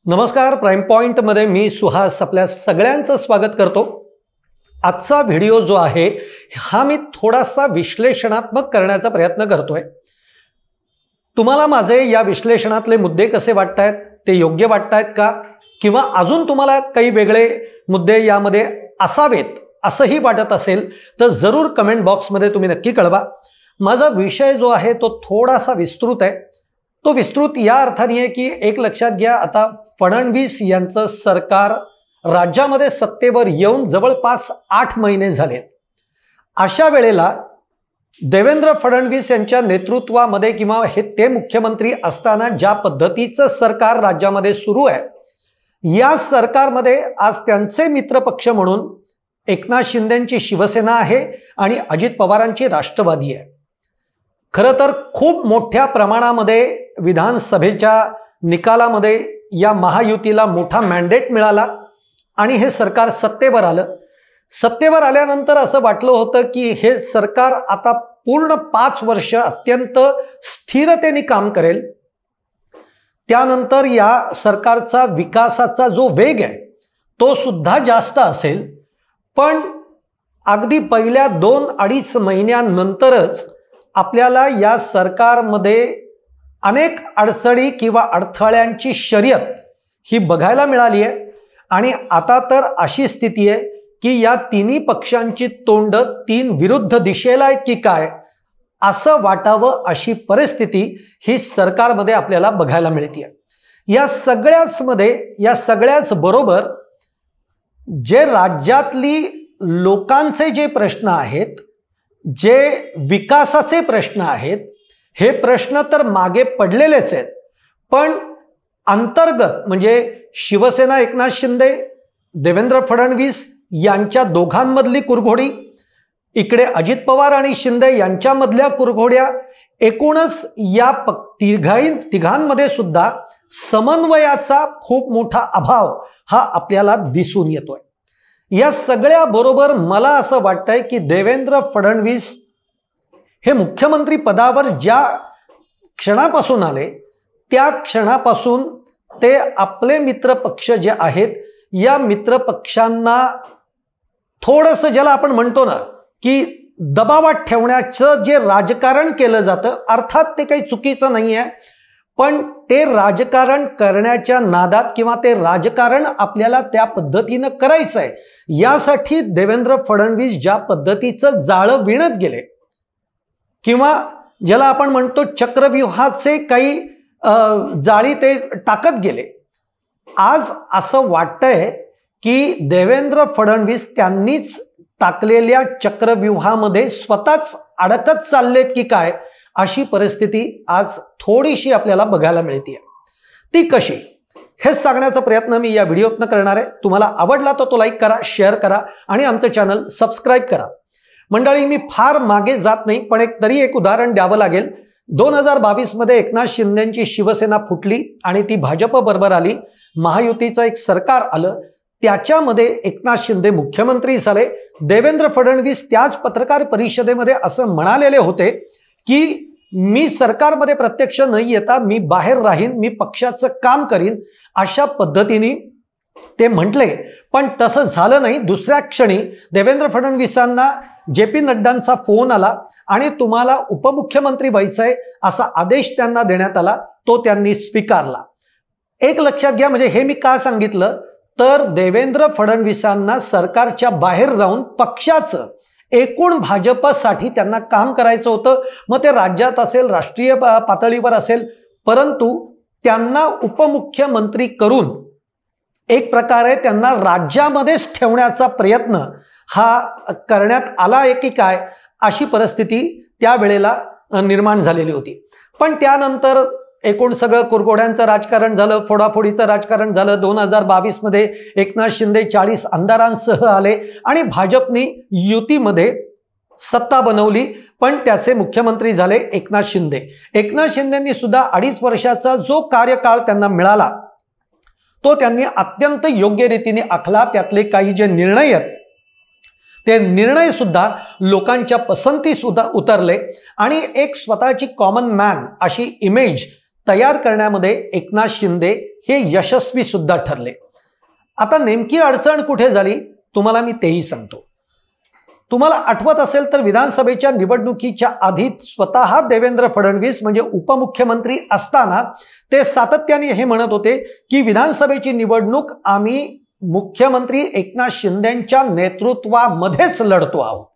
नमस्कार, prime point मध्ये मी सुहास आपल्या सगळ्यांचं स्वागत करतो। आजचा व्हिडिओ जो आहे हा मी थोडासा विश्लेषणात्मक करण्याचा प्रयत्न करतोय। तुम्हाला माझे या विश्लेषणातले मुद्दे कसे वाटतायत, ते योग्य वाटतायत का, किंवा अजून तुम्हाला काही वेगळे मुद्दे यामध्ये असावेत असंही वाटत असेल तर जरूर कमेंट बॉक्समध्ये तुम्ही नक्की कळवा। माझा विषय जो आहे तो थोडासा विस्तृत आहे। तो विस्तृत या अर्थाने आहे की एक लक्षात घ्या, आता फडणवीस यांचं सरकार राज्यामध्ये सत्तेवर येऊन जवळपास 8 महिने झाले। अशा वेळेला देवेंद्र फडणवीस यांच्या नेतृत्वामध्ये किंवा ते मुख्यमंत्री असताना ज्या पद्धतीचं सरकार राज्यामध्ये सुरू आहे, या सरकारमध्ये आज त्यांचे मित्रपक्ष म्हणून एकनाथ शिंदेंची शिवसेना आहे आणि अजित पवारांची राष्ट्रवादी आहे। खरं तर खूप मोठ्या प्रमाणामध्ये विधानसभेच्या निकालामध्ये या महायुतीला मोठा मॅन्डेट मिळाला आणि हे सरकार सत्तेवर आलं। सत्तेवर आल्यानंतर असं वाटलं होतं की हे सरकार आता पूर्ण 5 वर्ष अत्यंत स्थिरतेने काम करेल। त्यानंतर या सरकारचा विकासाचा जो वेग आहे तो सुद्धा जास्त असेल। पण अगदी पहिल्या 2-2.5 महिन्यांनंतरच आपल्याला या सरकारमध्ये अनेक अडचणी किंवा अडथळ्यांची शर्यत ही बघायला मिळाली आहे। आणि आता तर अशी स्थिती आहे की या तिन्ही पक्षांची तोंड 3 विरुद्ध दिशेला आहेत की काय असं वाटावं, अशी परिस्थिती ही सरकारमध्ये आपल्याला बघायला मिळते। या सगळ्याच बरोबर जे राज्यातली लोकांचे जे प्रश्न आहेत, जे विकासाचे प्रश्न आहेत, हे प्रश्न तर मागे पडलेलेच आहेत। पण अंतर्गत म्हणजे शिवसेना एकनाथ शिंदे, देवेंद्र फडणवीस यांच्या दोघांमधली कुरघोडी, इकडे अजित पवार आणि शिंदे यांच्यामधल्या कुरघोड्या, एकूणच या तिघांमध्ये सुद्धा समन्वयाचा खूप मोठा अभाव हा आपल्याला दिसून येतोय। या सगळ्या बरोबर मला असं वाटतंय की देवेंद्र फडणवीस हे मुख्यमंत्री पदावर ज्या क्षणापासून आले त्या क्षणापासून ते आपले मित्रपक्ष जे आहेत या मित्रपक्षांना थोडंसं, ज्याला आपण म्हणतो ना की दबावात ठेवण्याचं जे राजकारण केलं जातं, अर्थात ते काही चुकीचं नाही आहे, पण ते राजकारण करण्याच्या नादात किंवा ते राजकारण आपल्याला त्या पद्धतीनं करायचं आहे, यासाठी देवेंद्र फडणवीस ज्या पद्धतीचं जाळं विणत गेले किंवा ज्याला आपण म्हणतो चक्रव्यूहाचे काही जाळी ते टाकत गेले, आज असं वाटतंय की देवेंद्र फडणवीस त्यांनीच टाकलेल्या चक्रव्यूहामध्ये स्वतःच अडकत चाललेत की काय, अशी परिस्थिती आज थोडीशी आपल्याला बघायला मिळते। ती कशी हे सांगण्याचा प्रयत्न मी या व्हिडिओतनं करणार आहे। तुम्हाला आवडला तर तो लाईक करा, शेअर करा आणि आमचं चॅनल सबस्क्राईब करा। मंडळी, मी फार मागे जात नाही, पण तरी एक उदाहरण द्यावं लागेल। 2022 मध्ये एकनाथ शिंदेंची शिवसेना फुटली आणि ती भाजप बरोबर आली, महायुतीचं एक सरकार आलं, त्याच्यामध्ये एकनाथ शिंदे मुख्यमंत्री झाले। देवेंद्र फडणवीस त्याच पत्रकार परिषदेमध्ये असं म्हणालेले होते की मी सरकारमध्ये प्रत्यक्ष न येता मी बाहेर राहीन, मी पक्षाचं काम करीन, अशा पद्धतीने ते म्हटले। पण तसं झालं नाही। दुसऱ्या क्षणी देवेंद्र फडणवीसांना JP नड्डांचा फोन आला आणि तुम्हाला उपमुख्यमंत्री व्हायचंय असा आदेश त्यांना देण्यात आला, तो त्यांनी स्वीकारला। एक लक्षात घ्या, म्हणजे हे मी का सांगितलं तर देवेंद्र फडणवीसांना सरकारच्या बाहेर राहून पक्षाचं एकूण भाजपसाठी त्यांना काम करायचं होतं, मग ते राज्यात असेल, राष्ट्रीय पातळीवर असेल, परंतु त्यांना उपमुख्यमंत्री करून एक प्रकारे त्यांना राज्यामध्येच ठेवण्याचा प्रयत्न हा करण्यात आला आहे की काय, अशी परिस्थिती त्यावेळेला निर्माण झालेली होती। पण त्यानंतर एकूण सगळं कुरघोड्यांचं राजकारण झालं, फोडाफोडीचं राजकारण झालं। 2022 मध्ये एकनाथ शिंदे 40 आमदारांसह आले आणि भाजपने युतीमध्ये सत्ता बनवली, पण त्याचे मुख्यमंत्री झाले एकनाथ शिंदे। एकनाथ शिंदेंनी सुद्धा 2.5 वर्षाचा जो कार्यकाळ त्यांना मिळाला तो त्यांनी अत्यंत योग्य रीतीने आखला। त्यातले काही जे निर्णय आहेत ते निर्णय सुद्धा लोकांच्या पसंती सुद्धा उतरले आणि एक स्वतःची कॉमन मॅन अशी इमेज तयार करण्यामध्ये एकनाथ शिंदे हे यशस्वी सुद्धा ठरले. आता नेमकी अडचण कुठे झाली तुम्हाला मी तेही सांगतो. तुम्हाला आठवत असेल तर विधानसभेच्या निवडणुकीच्या आधी स्वतः देवेंद्र फडणवीस म्हणजे उपमुख्यमंत्री असताना ते सातत्याने हे म्हणत होते की विधानसभेची निवडणूक आम्ही मुख्यमंत्री एकनाथ शिंदेंच्या नेतृत्वामध्येच लढतो आहोत.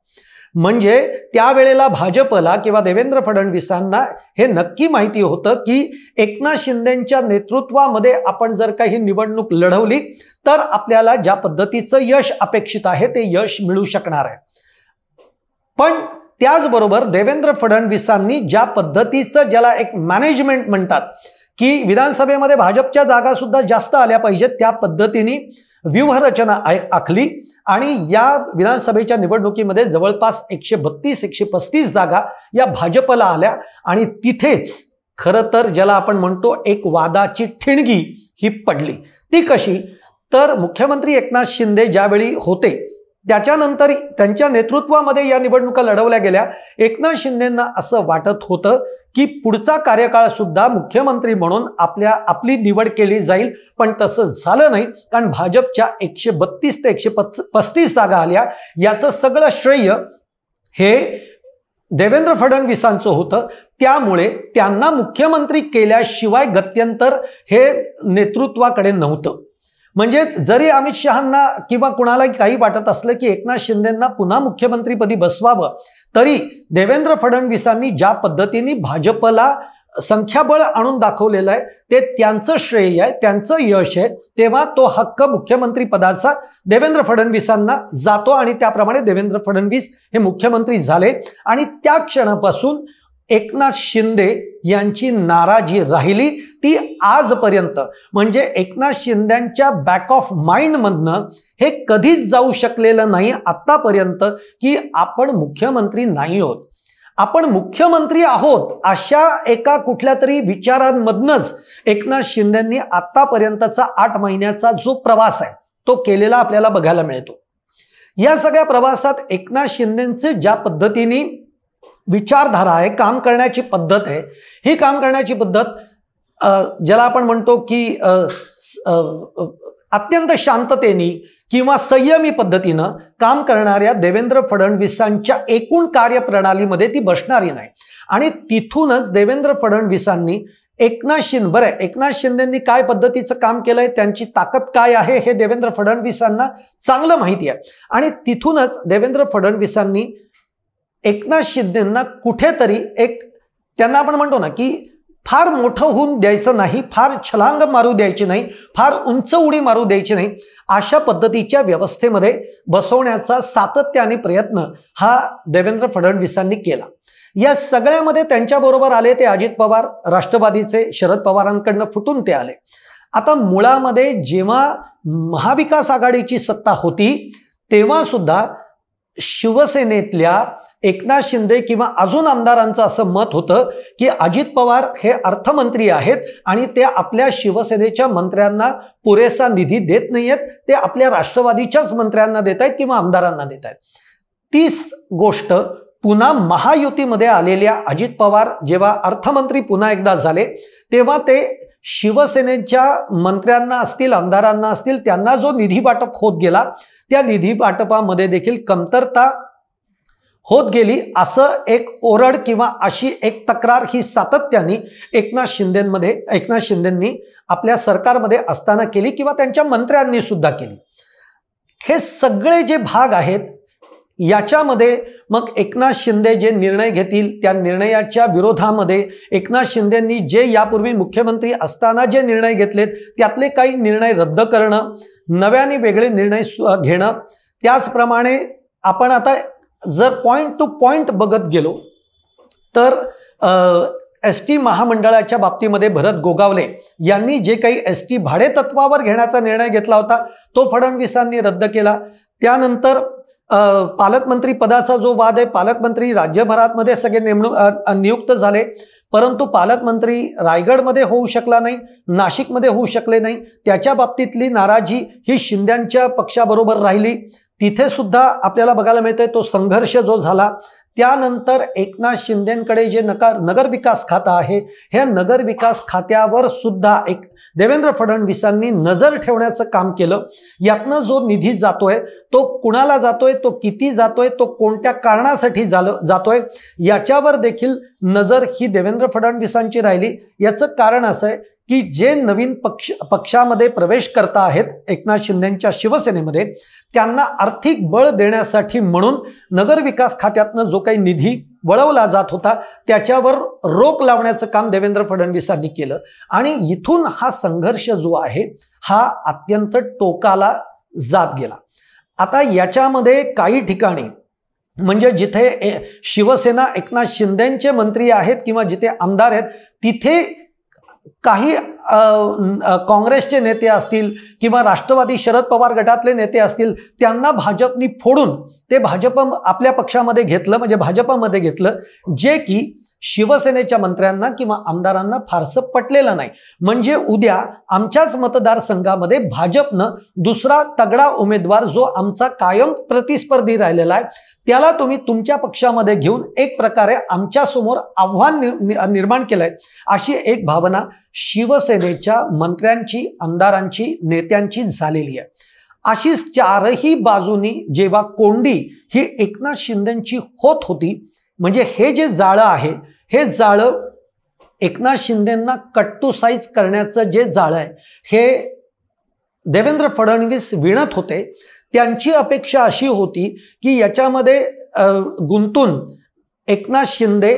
म्हणजे त्यावेळेला भाजपला किंवा देवेंद्र फडणवीसांना हे नक्की माहिती होतं की एकनाथ शिंदेंच्या नेतृत्वामध्ये आपण जर काही निवडणूक लढवली तर आपल्याला ज्या पद्धतीचं यश अपेक्षित आहे ते यश मिळू शकणार आहे. पण त्याचबरोबर देवेंद्र फडणवीसांनी ज्या पद्धतीचं ज्याला एक मॅनेजमेंट म्हणतात की विधानसभेमध्ये भाजपच्या जागा सुद्धा जास्त आल्या पाहिजेत त्या पद्धतीने व्यूहरचना आखली आणि या विधानसभेच्या निवडणुकीमध्ये जवळपास 132-135 जागा या भाजपला आल्या आणि तिथेच खरं तर ज्याला आपण म्हणतो एक वादाची ठिणगी ही पडली. ती कशी तर मुख्यमंत्री एकनाथ शिंदे ज्यावेळी होते त्याच्यानंतर त्यांच्या नेतृत्वामध्ये या निवडणुका लढवल्या गेल्या. एकनाथ शिंदेंना असं वाटत होतं की पुढचा कार्यकाळ सुद्धा मुख्यमंत्री म्हणून आपली निवड केली जाईल, पण तसं झालं नाही कारण भाजपच्या 132 ते 135 जागा आल्या. याचं सगळं श्रेय हे देवेंद्र फडणवीसांचं होतं. त्यामुळे त्यांना मुख्यमंत्री केल्याशिवाय गत्यंतर हे नेतृत्वाकडे नव्हतं. म्हणजे जरी अमित शहांना किंवा कुणाला काही वाटत असलं की एकनाथ शिंदेंना पुन्हा मुख्यमंत्रीपदी बसवावं तरी देवेंद्र फडणवीसांनी ज्या पद्धतीने भाजपला संख्याबळ आणून दाखवलेलं आहे ते त्यांचं श्रेय आहे, त्यांचं यश आहे. तेव्हा तो हक्क मुख्यमंत्री पदाचा देवेंद्र फडणवीसांना जातो आणि त्याप्रमाणे देवेंद्र फडणवीस हे मुख्यमंत्री झाले. आणि त्या क्षणापासून एकनाथ शिंदे यांची नाराजी राहिली ती आजपर्यंत. म्हणजे एकनाथ शिंदेंच्या बॅक ऑफ माइंड मधनं हे कधीच जाऊ शकलेलं नाही आतापर्यंत की आपण मुख्यमंत्री नाही आहोत, आपण मुख्यमंत्री आहोत अशा एका कुठल्या तरी विचारांमधनच एकनाथ शिंदेंनी आतापर्यंतचा 8 महिन्याचा जो प्रवास आहे तो केलेला आपल्याला बघायला मिळतो. या सगळ्या प्रवासात एकनाथ शिंदेंचे ज्या पद्धतीने विचारधारा आहे, काम करण्याची पद्धत आहे, ही काम करण्याची पद्धत ज्याला आपण म्हणतो की अत्यंत शांततेने किंवा संयमी पद्धतीनं काम करणाऱ्या देवेंद्र फडणवीसांच्या एकूण कार्यप्रणालीमध्ये ती बसणारी नाही. आणि तिथूनच देवेंद्र फडणवीसांनी एकनाथ शिंदेंनी काय पद्धतीचं काम केलंय, त्यांची ताकद काय आहे हे देवेंद्र फडणवीसांना चांगलं माहिती आहे. आणि तिथूनच देवेंद्र फडणवीसांनी एकनाथ शिंदेंना कुठेतरी एक त्यांना आपण म्हणतो ना की फार मोठं होऊन द्यायचं नाही, फार छलांग मारू द्यायची नाही, फार उंच उडी मारू द्यायची नाही, अशा पद्धतीच्या व्यवस्थेमध्ये बसवण्याचा सातत्याने प्रयत्न हा देवेंद्र फडणवीसांनी केला. या सगळ्यामध्ये त्यांच्याबरोबर आले ते अजित पवार, राष्ट्रवादीचे शरद पवारांकडनं फुटून ते आले. आता मुळामध्ये जेव्हा महाविकास आघाडीची सत्ता होती तेव्हा सुद्धा शिवसेनेतल्या एकनाथ शिंदे किंवा अजून आमदारांचं असं मत होतं की अजित पवार हे अर्थमंत्री आहेत आणि ते आपल्या शिवसेनेच्या मंत्र्यांना पुरेसा निधी देत नाहीयेत, ते आपल्या राष्ट्रवादीच्याच मंत्र्यांना देत आहेत किंवा आमदारांना देत आहेत. तीच गोष्ट पुन्हा महायुतीमध्ये आलेल्या अजित पवार जेव्हा अर्थमंत्री पुन्हा एकदा झाले तेव्हा ते शिवसेनेच्या मंत्र्यांना असतील, आमदारांना असतील, त्यांना जो निधी वाटप होत गेला त्या निधी वाटपामध्ये देखील कमतरता होत गेली. असं एक ओरड किंवा अशी एक तक्रार ही सातत्याने एकनाथ शिंदेंनी आपल्या सरकारमध्ये असताना केली किंवा त्यांच्या मंत्र्यांनी सुद्धा केली. हे सगळे जे भाग आहेत याच्यामध्ये मग एकनाथ शिंदे जे निर्णय घेतील त्या निर्णयाच्या विरोधामध्ये एकनाथ शिंदेंनी जे यापूर्वी मुख्यमंत्री असताना जे निर्णय घेतलेत त्यातले काही निर्णय रद्द करणं, नव्याने वेगळे निर्णय घेणं. त्याचप्रमाणे आपण आता जर पॉइंट टू पॉइंट बघत गेलो तर एसटी महामंडळाच्या बाबतीमध्ये भरत गोगावले यांनी जे काही एसटी भाडे तत्वावर घेण्याचा निर्णय घेतला होता तो फडणवीसांनी रद्द केला. त्यानंतर पालकमंत्री पदाचा जो वाद आहे, पालकमंत्री राज्यभरामध्ये सगळे नियुक्त झाले परंतु पालकमंत्री रायगडमध्ये होऊ शकला नाही, नाशिकमध्ये होऊ शकले नाही. त्याच्या बाबतीतली नाराजी ही शिंदेंच्या पक्षाबरोबर राहिली. तिथे सुद्धा आपल्याला बघायला मिळतंय तो संघर्ष जो झाला. त्यानंतर एकनाथ शिंदेंकडे जे नगर विकास खातं आहे, हे नगर विकास खात्यावर सुद्धा एक देवेंद्र फडणवीसांनी नजर ठेवण्याचं काम केलं. यातनं जो निधी जातोय तो कुणाला जातोय, तो किती जातोय, तो कोणत्या कारणासाठी जातोय याच्यावर देखील नजर ही देवेंद्र फडणवीसांची राहिली. याचं कारण असं आहे की जे नवीन पक्षामध्ये प्रवेश करता आहेत एकनाथ शिंदेंच्या शिवसेनेमध्ये, त्यांना आर्थिक बळ देण्यासाठी म्हणून नगरविकास खात्यातनं जो काही निधी वळवला जात होता त्याच्यावर रोक लावण्याचं काम देवेंद्र फडणवीसांनी केलं. आणि इथून हा संघर्ष जो आहे हा अत्यंत टोकाला जात गेला. आता याच्यामध्ये काही ठिकाणी म्हणजे जिथे शिवसेना एकनाथ शिंदेंचे मंत्री आहेत किंवा जिथे आमदार आहेत तिथे काही काँग्रेसचे नेते असतील किंवा राष्ट्रवादी शरद पवार गटातले नेते असतील, त्यांना भाजपनी फोडून ते भाजप आपल्या पक्षामध्ये घेतलं, म्हणजे भाजपमध्ये घेतलं, जे की शिवसेनेच्या मंत्र्यांना किंवा आमदारांना फारसं पटलेलं नाही. म्हणजे उद्या आमच्याच मतदारसंघामध्ये भाजपनं दुसरा तगडा उमेदवार जो आमचा कायम प्रतिस्पर्धी राहिलेला आहे त्याला तुम्ही तुमच्या पक्षामध्ये घेऊन एक प्रकारे आमच्या समोर आव्हान निर्माण केलंय, अशी एक भावना शिवसेनेच्या मंत्र्यांची, आमदारांची, नेत्यांची झालेली आहे. अशीच चारही बाजूनी जेव्हा कोंडी ही एकनाथ शिंदेंची होत होती, म्हणजे हे जे जाळं आहे हे जाळं एकनाथ शिंदेंना कट्टुसाईज करण्याचं जे जाळं आहे हे देवेंद्र फडणवीस विणत होते. त्यांची अपेक्षा अशी होती की याच्यामध्ये गुंतून एकनाथ शिंदे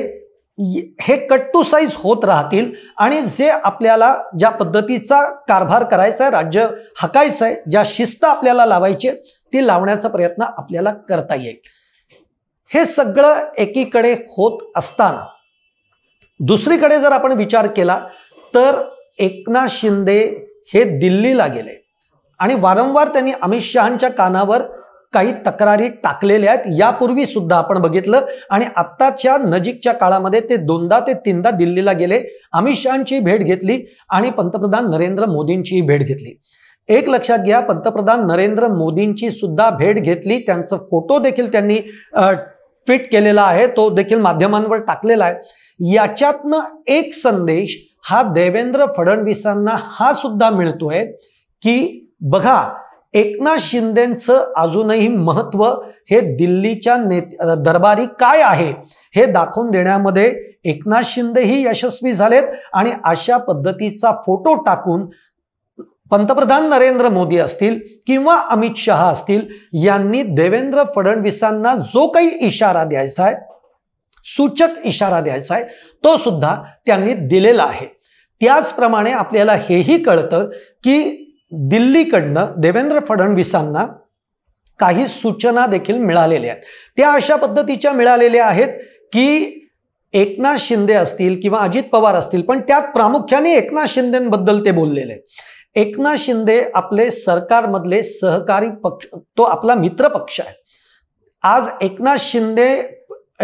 हे कट्टुसाईज होत राहतील आणि जे आपल्याला ज्या पद्धतीचा कारभार करायचा आहे, राज्य हाकायचं आहे, ज्या शिस्त आपल्याला लावायची ती लावण्याचा प्रयत्न आपल्याला करता येईल. हे सगळं एकीकडे होत असताना दुसरीकडे जर आपण विचार केला तर एकनाथ शिंदे हे दिल्लीला गेले आणि वारंवार त्यांनी अमित शहांच्या कानावर काही तक्रारी टाकलेल्या आहेत. यापूर्वी सुद्धा आपण बघितलं आणि आत्ताच्या नजीकच्या काळामध्ये ते 2दा ते 3दा दिल्लीला गेले, अमित शहांची भेट घेतली आणि पंतप्रधान नरेंद्र मोदींची भेट घेतली. एक लक्षात घ्या, पंतप्रधान नरेंद्र मोदींची सुद्धा भेट घेतली, त्यांचा फोटो देखील त्यांनी ट्विट केलेला आहे, तो देखील माध्यमांवर टाकलेला आहे. याच्यातनं एक संदेश हा देवेंद्र फडणवीसांना हा सुद्धा मिळतोय की बघा एकनाथ शिंदेंचं अजूनही महत्व हे दिल्लीच्या दरबारी काय आहे हे दाखवून देण्यामध्ये एकनाथ शिंदेही यशस्वी झालेत. आणि अशा पद्धतीचा फोटो टाकून पंतप्रधान नरेंद्र मोदी असतील किंवा अमित शहा असतील यांनी देवेंद्र फडणवीसांना जो काही इशारा द्यायचा आहे, सूचक इशारा द्यायचा आहे, तो सुद्धा त्यांनी दिलेला आहे. त्याचप्रमाणे आपल्याला हेही कळतं की दिल्लीकडनं देवेंद्र फडणवीसांना काही सूचना देखील मिळालेल्या आहेत. त्या अशा पद्धतीच्या मिळालेल्या आहेत की एकनाथ शिंदे असतील किंवा अजित पवार असतील, पण त्यात प्रामुख्याने एकनाथ शिंदेबद्दल ते बोललेले. एकनाथ शिंदे आपले सरकारमधले सहकारी पक्ष, तो आपला मित्र पक्ष आहे. आज एकनाथ शिंदे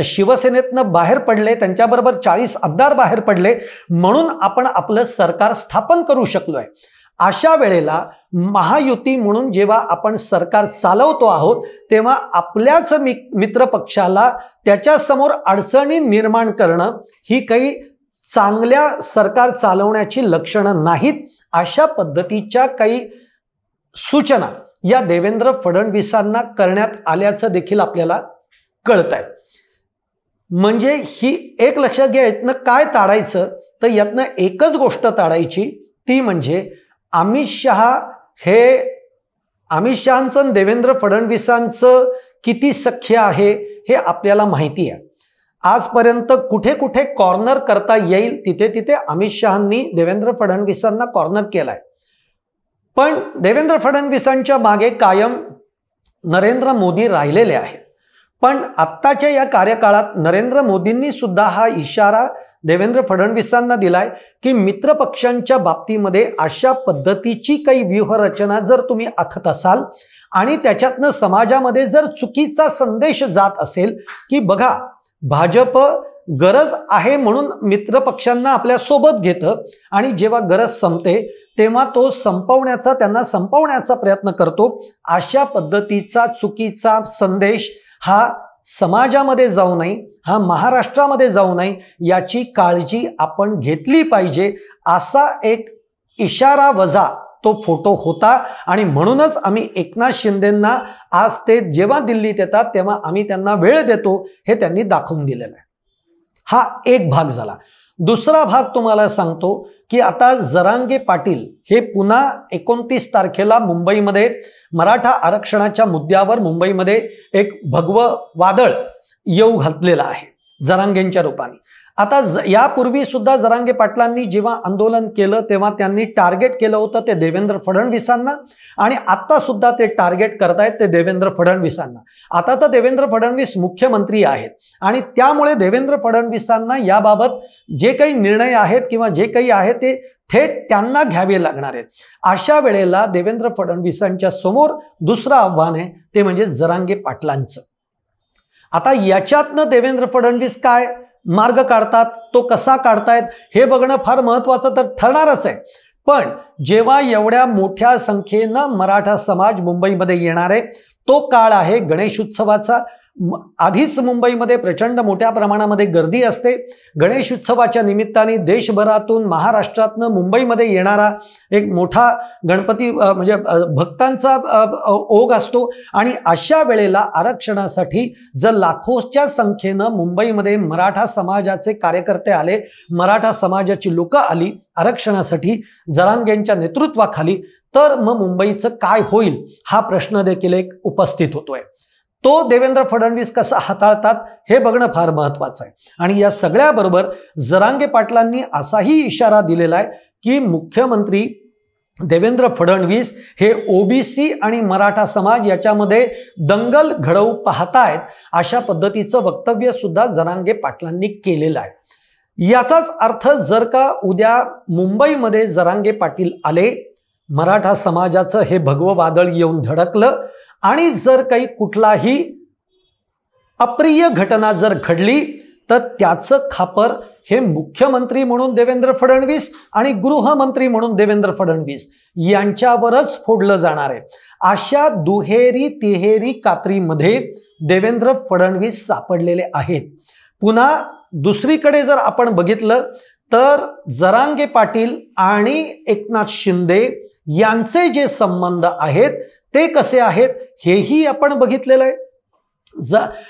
शिवसेनेतनं बाहेर पडले, त्यांच्याबरोबर 40 आमदार बाहेर पडले म्हणून आपण आपलं सरकार स्थापन करू शकलोय. अशा वेळेला महायुती म्हणून जेव्हा आपण सरकार चालवतो आहोत तेव्हा आपल्याच मित्र पक्षाला त्याच्यासमोर अडचणी निर्माण करणं ही काही चांगल्या सरकार चालवण्याची लक्षणं नाहीत. अशा पद्धतीच्या काही सूचना या देवेंद्र फडणवीसांना करण्यात आल्याचं देखील आपल्याला कळत आहे. म्हणजे ही एक लक्षात घ्या, यातनं काय ताडायचं तर यातनं एकच गोष्ट ताडायची, ती म्हणजे अमित शहांचं आणि देवेंद्र फडणवीसांचं किती सख्य आहे हे आपल्याला माहिती आहे. आजपर्यंत कुठे कुठे कॉर्नर करता येईल तिथे तिथे अमित शहांनी देवेंद्र फडणवीसांना कॉर्नर केलाय. पण देवेंद्र फडणवीसांच्या मागे कायम नरेंद्र मोदी राहिलेले आहेत. पण आत्ताच्या या कार्यकाळात नरेंद्र मोदींनी सुद्धा हा इशारा देवेंद्र फडणवीसांना दिलाय की मित्र पक्षांच्या बाबतीमध्ये अशा पद्धतीची काही व्यूहरचना जर तुम्ही आखत असाल आणि त्याच्यातनं समाजामध्ये जर चुकीचा संदेश जात असेल की बघा भाजप गरज आहे म्हणून मित्र पक्षांना आपल्या सोबत घेतं आणि जेव्हा गरज संपते तेव्हा तो त्यांना संपवण्याचा प्रयत्न करतो, अशा पद्धतीचा चुकीचा संदेश हा समाजामध्ये जाऊ नये, हा महाराष्ट्रामध्ये जाऊ नये, याची काळजी आपण घेतली पाहिजे, असा एक इशारा वजा तो फोटो होता आणि म्हणूनच आम्ही एकनाथ शिंदेंना आज ते जेव्हा दिल्लीत येतात तेव्हा आम्ही त्यांना वेळ देतो हे त्यांनी दाखवून दिलेलं आहे. हा एक भाग झाला. दुसरा भाग तुम्हाला सांगतो की आता जरांगे पाटील हे पुन्हा 29 तारखेला मुंबईमध्ये मराठा आरक्षणाच्या मुद्द्यावर मुंबईमध्ये एक भगवं वादळ येऊ घातलेलं आहे जरांगेंच्या रूपाने. आता यापूर्वी सुद्धा जरांगे पाटलांनी जेव्हा आंदोलन केलं तेव्हा त्यांनी टार्गेट केलं होतं ते देवेंद्र फडणवीसांना आणि आता सुद्धा ते टार्गेट करतायत ते देवेंद्र फडणवीसांना. आता तर देवेंद्र फडणवीस मुख्यमंत्री आहेत आणि त्यामुळे देवेंद्र फडणवीसांना याबाबत जे काही निर्णय आहेत किंवा जे काही आहे ते थेट त्यांना घ्यावे लागणार आहेत. अशा वेळेला देवेंद्र फडणवीसांच्या समोर दुसरं आव्हान आहे ते म्हणजे जरांगे पाटलांचं. आता याच्यातनं देवेंद्र फडणवीस काय मार्ग काढतात, तो कसा काढतायत हे बघणं फार महत्त्वाचं तर ठरणारच आहे. पण जेव्हा एवढ्या मोठ्या संख्येनं मराठा समाज मुंबईमध्ये येणार आहे, तो काळ आहे गणेश उत्सवाचा. आधीच मुंबईमध्ये प्रचंड मोठ्या प्रमाणामध्ये गर्दी असते. गणेश उत्सवाच्या निमित्ताने देशभरातून महाराष्ट्रातनं मुंबईमध्ये येणारा एक मोठा गणपती म्हणजे भक्तांचा ओघ असतो आणि अशा वेळेला आरक्षणासाठी जर लाखोच्या संख्येनं मुंबईमध्ये मराठा समाजाचे कार्यकर्ते आले, मराठा समाजाची लोकं आली आरक्षणासाठी जरांगेंच्या नेतृत्वाखाली, तर मग मुंबईचं काय होईल हा प्रश्न देखील एक उपस्थित होतोय. तो देवेंद्र फडणवीस कसा हाताळतात हे बघणं फार महत्त्वाचं आहे. आणि या सगळ्याबरोबर जरांगे पाटलांनी असाही इशारा दिलेला आहे की मुख्यमंत्री देवेंद्र फडणवीस हे ओबीसी आणि मराठा समाज याच्यामध्ये दंगल घडवू पाहतायत अशा पद्धतीचं वक्तव्य सुद्धा जरांगे पाटलांनी केलेलं आहे. याचाच अर्थ जर का उद्या मुंबईमध्ये जरांगे पाटील आले, मराठा समाजाचं हे भगवं वादळ येऊन धडकलं आणि जर काही कुठलाही अप्रिय घटना जर घडली तर त्याचं खापर हे मुख्यमंत्री म्हणून देवेंद्र फडणवीस आणि गृहमंत्री म्हणून देवेंद्र फडणवीस यांच्यावरच फोडलं जाणार आहे. अशा दुहेरी तिहेरी कात्रीमध्ये देवेंद्र फडणवीस सापडलेले आहेत. पुन्हा दुसरीकडे जर आपण बघितलं तर जरांगे पाटील आणि एकनाथ शिंदे यांचे जे संबंध आहेत ते कसे आहेत हेही आपण बघितलेलं आहे.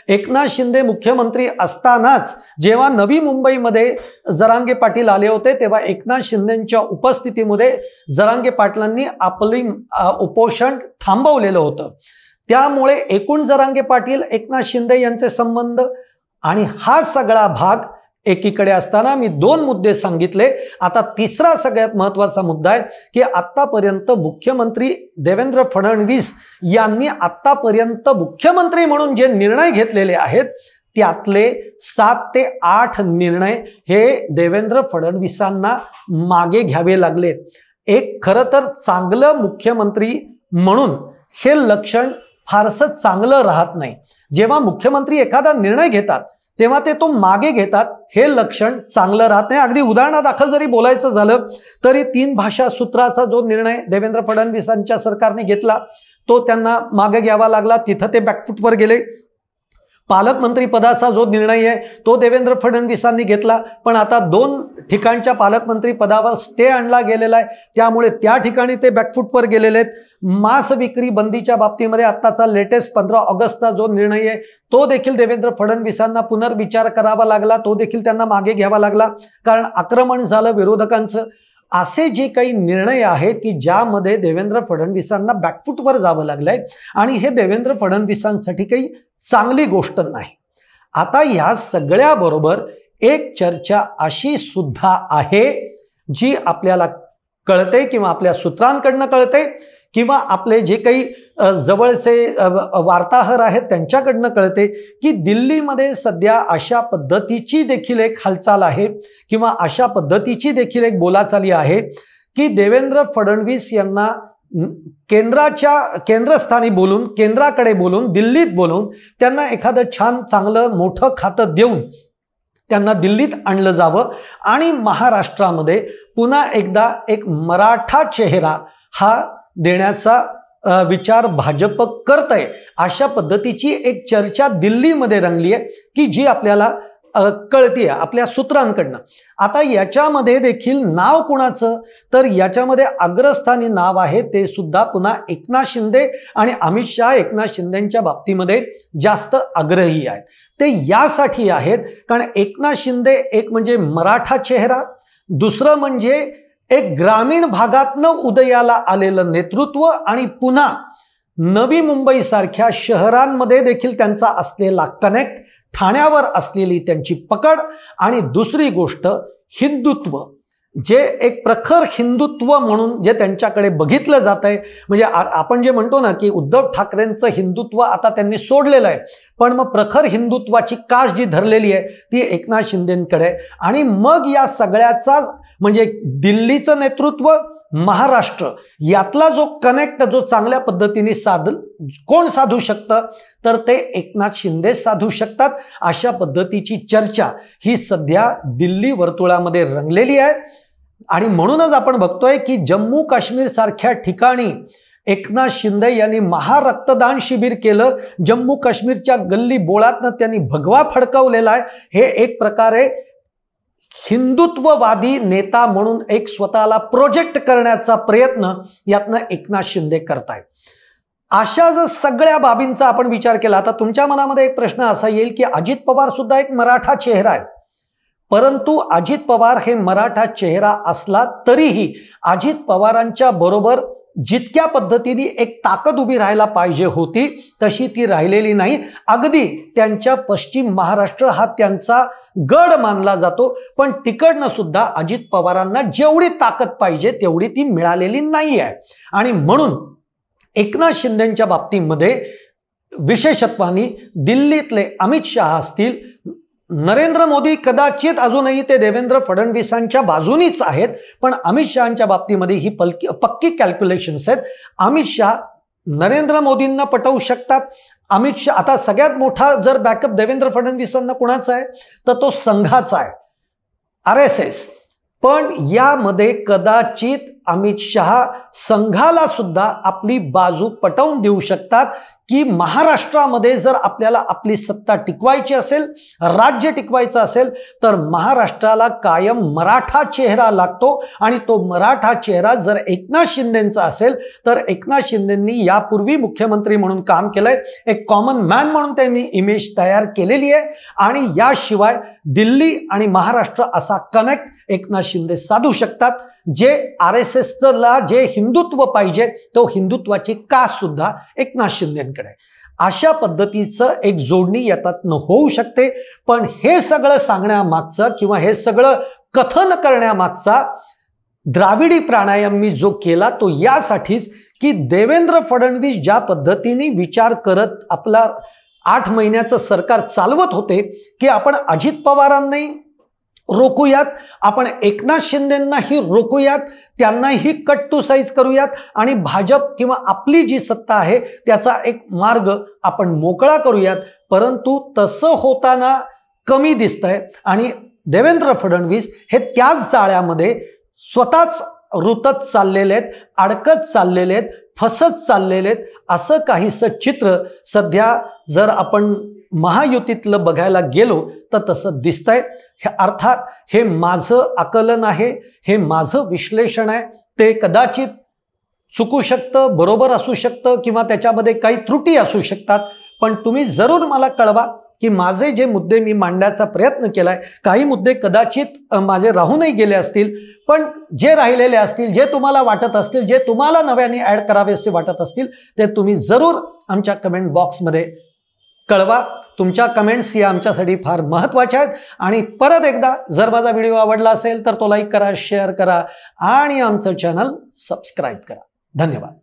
एकनाथ शिंदे मुख्यमंत्री असतानाच जेव्हा नवी मुंबईमध्ये जरांगे पाटील आले होते तेव्हा एकनाथ शिंदेंच्या उपस्थितीमध्ये जरांगे पाटलांनी आपली उपोषण थांबवलेलं होतं. त्यामुळे एकूण जरांगे पाटील एकनाथ शिंदे यांचे संबंध आणि हा सगळा भाग एकीकडे असताना मी 2 मुद्दे सांगितले. आता तिसरा सगळ्यात महत्त्वाचा मुद्दा आहे की आतापर्यंत मुख्यमंत्री देवेंद्र फडणवीस यांनी आतापर्यंत मुख्यमंत्री म्हणून जे निर्णय घेतलेले आहेत त्यातले 7 ते 8 निर्णय हे देवेंद्र फडणवीसांना मागे घ्यावे लागले. एक खरं तर चांगलं मुख्यमंत्री म्हणून हे लक्षण फारसं चांगलं राहत नाही. जेव्हा मुख्यमंत्री एखादा निर्णय घेतात तेव्हा ते तो मागे घेतात, हे लक्षण चांगलं राहत नाही. अगदी उदाहरणादाखल जरी बोलायचं झालं तरी 3 भाषा सूत्राचा जो निर्णय देवेंद्र फडणवीसांच्या सरकारने घेतला तो त्यांना मागे घ्यावा लागला, तिथं ते बॅकफूटवर गेले. पालकमंत्री पदाचा जो निर्णय आहे तो देवेंद्र फडणवीसांनी घेतला, पण आता 2 ठिकाणच्या पालकमंत्री पदावर स्टे आणला गेलेला आहे, त्यामुळे त्या ठिकाणी ते बॅकफूटवर गेलेले आहेत. मांस विक्री बंदीच्या बाबतीमध्ये आत्ताचा लेटेस्ट 15 ऑगस्टचा जो निर्णय आहे तो देखील देवेंद्र फडणवीसांना पुनर्विचार करावा लागला, तो देखील त्यांना मागे घ्यावा लागला, कारण आक्रमण झालं विरोधकांचं. असे जे काही निर्णय आहेत की ज्यामध्ये देवेंद्र फडणवीसांना बॅकफूटवर जावं लागलंय आणि हे देवेंद्र फडणवीसांसाठी काही चांगली गोष्ट नाही. आता या सगळ्याबरोबर एक चर्चा अशी सुद्धा आहे जी आपल्याला कळते किंवा आपल्या सूत्रांकडनं कळते किंवा आपले जे काही जवळचे वार्ताहर आहेत त्यांच्याकडनं कळते की दिल्लीमध्ये सध्या अशा पद्धतीची देखील एक हालचाल आहे किंवा अशा पद्धतीची देखील एक बोलाचाली आहे की देवेंद्र फडणवीस यांना केंद्रस्थानी बोलून, केंद्राकडे बोलून, दिल्लीत बोलून त्यांना एखादं छान चांगलं मोठं खातं देऊन त्यांना दिल्लीत आणलं जावं आणि महाराष्ट्रामध्ये पुन्हा एकदा एक मराठा चेहरा हा देण्याचा विचार भाजप करतंय. अशा पद्धतीची एक चर्चा दिल्लीमध्ये रंगली आहे की जी आपल्याला कळतीये आपल्या सूत्रांकडनं. आता याच्यामध्ये देखील नाव कुणाचं, तर याच्यामध्ये अग्रस्थानी नाव आहे ते सुद्धा पुन्हा एकनाथ शिंदे आणि अमित शहा एकनाथ शिंदेच्या बाबतीमध्ये जास्त आग्रही आहेत. ते यासाठी आहेत कारण एकनाथ शिंदे एक म्हणजे मराठा चेहरा, दुसरं म्हणजे एक ग्रामीण भागातनं उदयाला आलेलं नेतृत्व आणि पुन्हा नवी मुंबई सारख्या शहरांमध्ये देखील त्यांचा असलेला कनेक्ट, ठाण्यावर असलेली त्यांची पकड आणि दुसरी गोष्ट हिंदुत्व, जे एक प्रखर हिंदुत्व म्हणून जे त्यांच्याकडे बघितलं जात आहे. म्हणजे आपण जे म्हणतो ना की उद्धव ठाकरेंचं हिंदुत्व आता त्यांनी सोडलेलं आहे, पण मग प्रखर हिंदुत्वाची कास जी धरलेली आहे ती एकनाथ शिंदेंकडे. आणि मग या सगळ्याचा म्हणजे दिल्लीचं नेतृत्व, महाराष्ट्र यातला जो कनेक्ट जो चांगल्या पद्धतीने कोण साधू शकतं, तर ते एकनाथ शिंदे साधू शकतात. अशा पद्धतीची चर्चा ही सध्या दिल्ली वर्तुळामध्ये रंगलेली आहे. आणि म्हणूनच आपण बघतोय की जम्मू काश्मीर सारख्या ठिकाणी एकनाथ शिंदे यांनी महारक्तदान शिबिर केलं. जम्मू काश्मीरच्या गल्ली बोळातनं त्यांनी भगवा फडकवलेला आहे. हे एक प्रकारे हिंदुत्ववादी नेता म्हणून एक स्वतःला प्रोजेक्ट करण्याचा प्रयत्न यातनं एकनाथ शिंदे करतायत. अशा जर सगळ्या बाबींचा आपण विचार केला, आता तुमच्या मनामध्ये एक प्रश्न असा येईल की अजित पवार सुद्धा एक मराठा चेहरा आहे. परंतु अजित पवार हे मराठा चेहरा असला तरीही अजित पवारांच्या बरोबर जितक्या पद्धतीने एक ताकद उभी राहायला पाहिजे होती तशी ती राहिलेली नाही. अगदी त्यांच्या पश्चिम महाराष्ट्र हा त्यांचा गड मानला जातो, पण तिकडनं सुद्धा अजित पवारांना जेवढी ताकद पाहिजे तेवढी ती मिळालेली नाही आहे. आणि म्हणून एकनाथ शिंदेच्या बाबतीमध्ये विशेषत्वाने दिल्लीतले अमित शहा असतील, नरेंद्र मोदी कदाचित अजूनही ते देवेंद्र फडणवीसांच्या बाजूनीच आहेत, पण अमित शहांच्या बाबतीमध्ये ही पक्की कॅल्क्युलेशन्स आहेत. अमित शहा नरेंद्र मोदींना पटवू शकतात. अमित शहा आता सगळ्यात मोठा जर बॅकअप देवेंद्र फडणवीसांना कुणाचा आहे तर तो संघाचा आहे, RSS. पण यामध्ये कदाचित अमित शहा संघाला सुद्धा आपली बाजू पटवून देऊ शकतात की महाराष्ट्रामध्ये जर आपल्याला आपली सत्ता टिकवायची असेल, राज्य टिकवायचं असेल, तर महाराष्ट्राला कायम मराठा चेहरा लागतो. आणि तो मराठा चेहरा जर एकनाथ शिंदेंचा असेल तर एकनाथ शिंदेंनी यापूर्वी मुख्यमंत्री म्हणून काम केलंय, एक कॉमन मॅन म्हणून त्यांनी इमेज तयार केलेली आहे. आणि याशिवाय दिल्ली आणि महाराष्ट्र असा कनेक्ट एकनाथ शिंदे साधू शकतात, जे RSSला जे हिंदुत्व पाहिजे तो हिंदुत्वाची कास सुद्धा एकनाथ शिंदेंकडे. अशा पद्धतीचं एक जोडणी यातनं होऊ शकते. पण हे सगळं सांगण्यामागचं किंवा हे सगळं कथन करण्यामागचा द्राविडी प्राणायाम मी जो केला तो यासाठीच की देवेंद्र फडणवीस ज्या पद्धतीने विचार करत आपला 8 महिन्याचं सरकार चालवत होते की आपण अजित पवारांनाही रोखूयात, आपण एकनाथ शिंदेंनाही रोखूयात, त्यांनाही कट टू साईज करूयात आणि भाजप किंवा आपली जी सत्ता आहे त्याचा एक मार्ग आपण मोकळा करूयात. परंतु तसं होताना कमी दिसतंय आणि देवेंद्र फडणवीस हे त्याच जाळ्यामध्ये स्वतःच रुतत चाललेले आहेत, अडकत चाललेले आहेत, फसत चाललेले आहेत. असं काहीसं चित्र सध्या जर आपण महायुतीतलं बघायला गेलो तर तसं दिसतंय. अर्थात हे माझं आकलन आहे, हे माझं विश्लेषण आहे. ते कदाचित चुकू शकतं, बरोबर असू शकतं किंवा त्याच्यामध्ये काही त्रुटी असू शकतात. पण तुम्ही जरूर मला कळवा की माझे जे मुद्दे मी मांडण्याचा प्रयत्न केलाय, काही मुद्दे कदाचित माझे राहूनही गेले असतील, पण जे राहिलेले असतील, जे तुम्हाला वाटत असतील, जे तुम्हाला नव्याने ॲड करावेसे वाटत असतील ते तुम्ही जरूर आमच्या कमेंट बॉक्समध्ये कळवा. तुमच्या कमेंट्स या आमच्यासाठी फार महत्त्वाच्या आहेत. आणि परत एकदा जर माझा व्हिडिओ आवडला असेल तर तो लाईक करा, शेअर करा आणि आमचं चॅनल सबस्क्राईब करा. धन्यवाद.